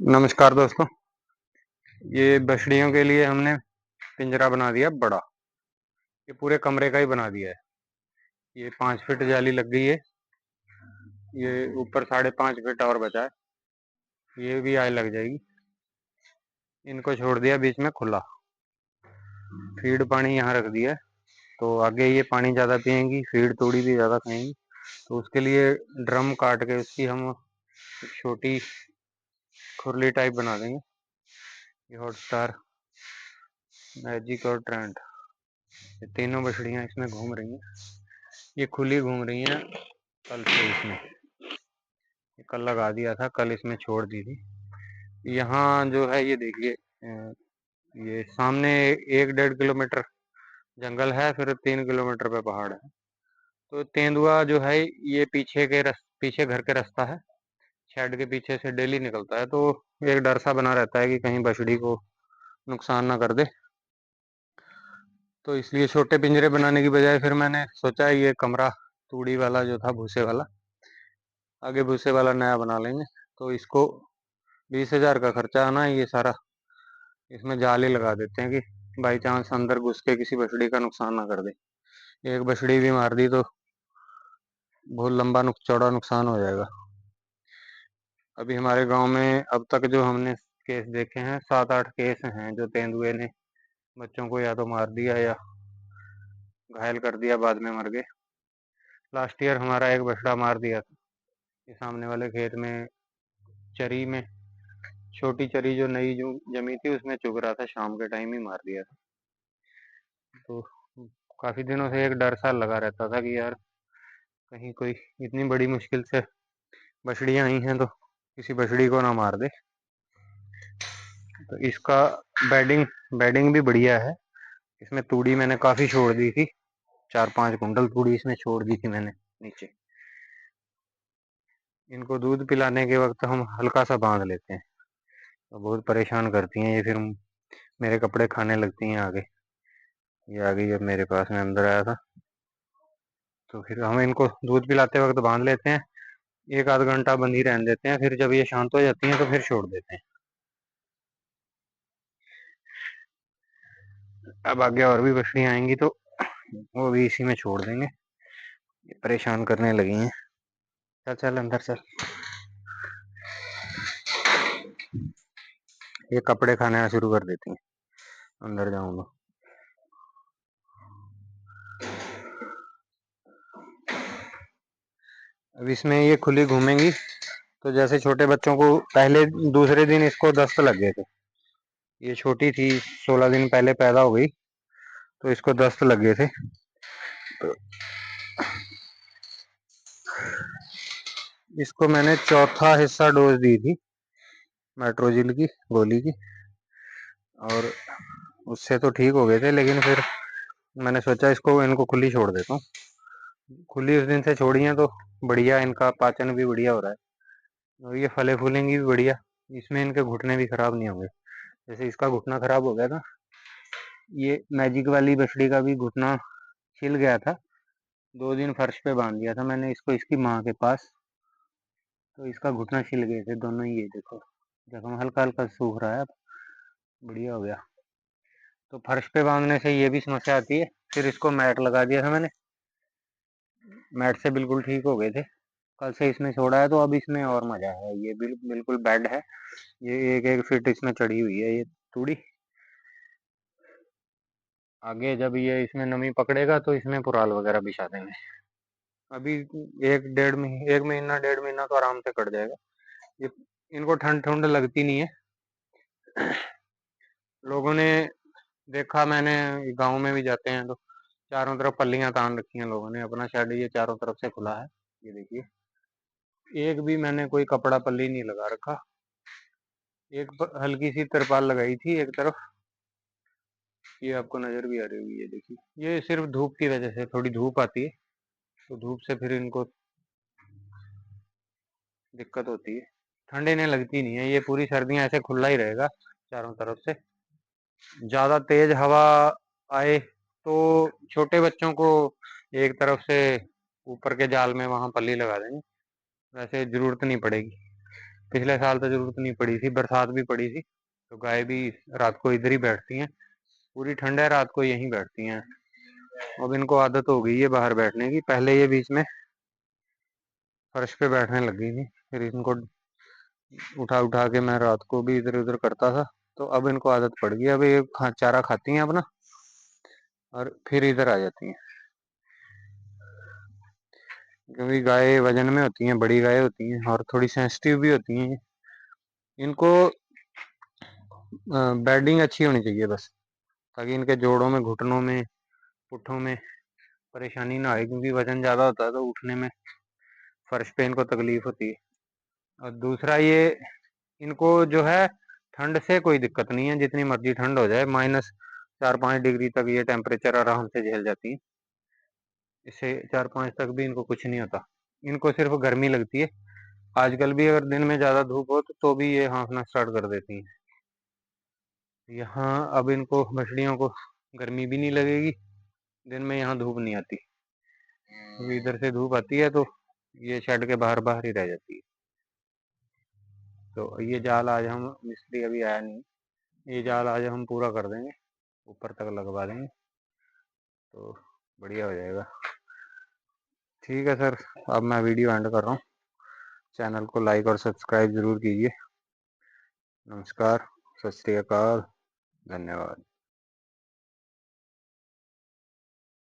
नमस्कार दोस्तों। ये बछड़ियों के लिए हमने पिंजरा बना दिया बड़ा। ये पूरे कमरे का ही बना दिया है। ये 5 फीट जाली लग गई है। ये ऊपर 5.5 फीट और बचा है। ये भी आय लग जाएगी। इनको छोड़ दिया बीच में खुला। फीड पानी यहाँ रख दिया है, तो आगे ये पानी ज़्यादा पियेंगी, फीड तूड़ी भी ज़्यादा खाएंगी। तो उसके लिए ड्रम काट के उसकी हम छोटी खुरली टाइप बना देंगे। ये हॉटस्टार, मैजिक और ट्रेंड, ये तीनों बछड़ियाँ इसमें घूम रही हैं। ये खुली घूम रही हैं कल से। इसमें कल लगा दिया था, कल इसमें छोड़ दी थी। यहाँ जो है ये देखिए, ये सामने 1-1.5 किलोमीटर जंगल है, फिर 3 किलोमीटर पे पहाड़ है। तो तेंदुआ जो है ये पीछे घर के रास्ता है, शेड के पीछे से डेली निकलता है। तो एक डर सा बना रहता है कि कहीं बछड़ी को नुकसान ना कर दे। तो इसलिए छोटे पिंजरे बनाने की बजाय फिर मैंने सोचा ये कमरा तूड़ी वाला जो था, भूसे वाला, आगे भूसे वाला नया बना लेंगे। तो इसको 20,000 का खर्चा आना है। ये सारा इसमें जाली लगा देते हैं कि बाई चांस अंदर घुस के किसी बछड़ी का नुकसान ना कर दे। एक बछड़ी भी मार दी तो बहुत लंबा चौड़ा नुकसान हो जाएगा। अभी हमारे गांव में अब तक जो हमने केस देखे हैं, 7-8 केस हैं जो तेंदुए ने बच्चों को या तो मार दिया या घायल कर दिया, बाद में मर गए। लास्ट ईयर हमारा एक बछड़ा मार दिया था। ये सामने वाले खेत में चरी में, छोटी चरी जो नई जो जमी थी उसमें चुग रहा था, शाम के टाइम ही मार दिया था। तो काफी दिनों से एक डर सा लगा रहता था कि यार कहीं कोई इतनी बड़ी मुश्किल से बछड़ियां आई हैं तो किसी बछड़ी को ना मार दे। तो इसका बेडिंग बेडिंग भी बढ़िया है। इसमें तूड़ी मैंने काफी छोड़ दी थी, 4-5 कुंटल तूड़ी इसमें छोड़ दी थी मैंने नीचे। इनको दूध पिलाने के वक्त हम हल्का सा बांध लेते हैं, तो बहुत परेशान करती हैं ये। फिर मेरे कपड़े खाने लगती हैं आगे। ये आ गई जब मेरे पास में अंदर आया था, तो फिर हम इनको दूध पिलाते वक्त बांध लेते हैं। 1 आध घंटा बंद ही रहने देते हैं, फिर जब ये शांत हो जाती हैं तो फिर छोड़ देते हैं। अब आगे और भी बछड़ियां आएंगी तो वो भी इसी में छोड़ देंगे। ये परेशान करने लगी हैं। चल चल अंदर चल। ये कपड़े खाना शुरू कर देती हैं, अंदर जाऊं तो। अब इसमें ये खुली घूमेंगी, तो जैसे छोटे बच्चों को पहले दूसरे दिन इसको दस्त लग गए थे। ये छोटी थी, 16 दिन पहले पैदा हो गई, तो इसको दस्त लग गए थे। तो इसको मैंने चौथा हिस्सा डोज दी थी मेट्रोजिल की गोली की, और उससे तो ठीक हो गए थे। लेकिन फिर मैंने सोचा इनको खुली छोड़ देता हूँ। खुली उस दिन से छोड़ी है तो बढ़िया, इनका पाचन भी बढ़िया हो रहा है और ये फले फूलेंगी भी बढ़िया। इसमें इनके घुटने भी खराब नहीं होंगे। जैसे इसका घुटना खराब हो गया था, ये मैजिक वाली बछड़ी का भी घुटना छिल गया था। 2 दिन फर्श पे बांध दिया था मैंने इसको इसकी माँ के पास, तो इसका घुटना छिल गए थे दोनों ही। ये देखो जख्म हल्का हल्का सूख रहा है, अब बढ़िया हो गया। तो फर्श पे बांधने से ये भी समस्या आती है। फिर इसको मैट लगा दिया था मैंने, मैट से बिल्कुल ठीक हो गए थे। कल से इसमें छोड़ा है तो अब इसमें और मजा है। ये बिल्कुल बेड है। ये 1-1 फीट इसमें चढ़ी हुई है ये तूड़ी। आगे जब ये इसमें नमी पकड़ेगा तो इसमें पुराल वगैरह बिछा देंगे। अभी 1 महीना 1.5 महीना तो आराम से कट जाएगा। ये इनको ठंड ठंड लगती नहीं है। लोगों ने देखा, मैंने गांव में भी जाते हैं तो चारों तरफ पल्लियां तान रखी हैं लोगों ने। अपना शेड ये चारों तरफ से खुला है, ये देखिए। एक भी मैंने कोई कपड़ा पल्ली नहीं लगा रखा। एक हल्की सी तिरपाल लगाई थी एक तरफ, ये आपको नजर भी आ रही होगी, ये देखिए। ये सिर्फ धूप की वजह से, थोड़ी धूप आती है तो धूप से फिर इनको दिक्कत होती है। ठंड इन्हें लगती नहीं है। ये पूरी सर्दियां ऐसे खुला ही रहेगा चारों तरफ से। ज्यादा तेज हवा आए तो छोटे बच्चों को एक तरफ से ऊपर के जाल में वहां पल्ली लगा देंगे, वैसे जरूरत नहीं पड़ेगी। पिछले साल तो जरूरत नहीं पड़ी थी, बरसात भी पड़ी थी तो गाय भी रात को इधर ही बैठती हैं। पूरी ठंड है, रात को यहीं बैठती हैं। अब इनको आदत हो गई है बाहर बैठने की। पहले ये बीच में फर्श पे बैठने लग गई थी, फिर इनको उठा उठा के मैं रात को भी इधर उधर करता था, तो अब इनको आदत पड़ गई। अब ये चारा खाती हैं अपना और फिर इधर आ जाती हैं, क्योंकि गाय वजन में होती हैं, बड़ी गाय होती हैं और थोड़ी सेंसिटिव भी होती हैं। इनको बेडिंग अच्छी होनी चाहिए बस, ताकि इनके जोड़ों में, घुटनों में, पुट्ठों में परेशानी ना आए, क्योंकि वजन ज़्यादा होता है तो उठने में, फर्श पे इनको तकलीफ होती है। और दूसरा ये, इनको जो है ठंड से कोई दिक्कत नहीं है, जितनी मर्जी ठंड हो जाए, -4-5 डिग्री तक ये टेम्परेचर आराम से झेल जाती है। इससे 4-5 तक भी इनको कुछ नहीं होता, इनको सिर्फ गर्मी लगती है। आजकल भी अगर दिन में ज़्यादा धूप हो तो भी ये हाँफना स्टार्ट कर देती हैं। यहाँ अब इनको, मछलियों को गर्मी भी नहीं लगेगी, दिन में यहाँ धूप नहीं आती, क्योंकि इधर से धूप आती है तो ये शेड के बाहर बाहर ही रह जाती है। तो ये जाल आज हम, मिस्त्री अभी आया नहीं, ये जाल आज हम पूरा कर देंगे, ऊपर तक लगवा देंगे तो बढ़िया हो जाएगा। ठीक है सर, अब मैं वीडियो एंड कर रहा हूँ। चैनल को लाइक और सब्सक्राइब ज़रूर कीजिए। नमस्कार, सत श्री अकाल, धन्यवाद।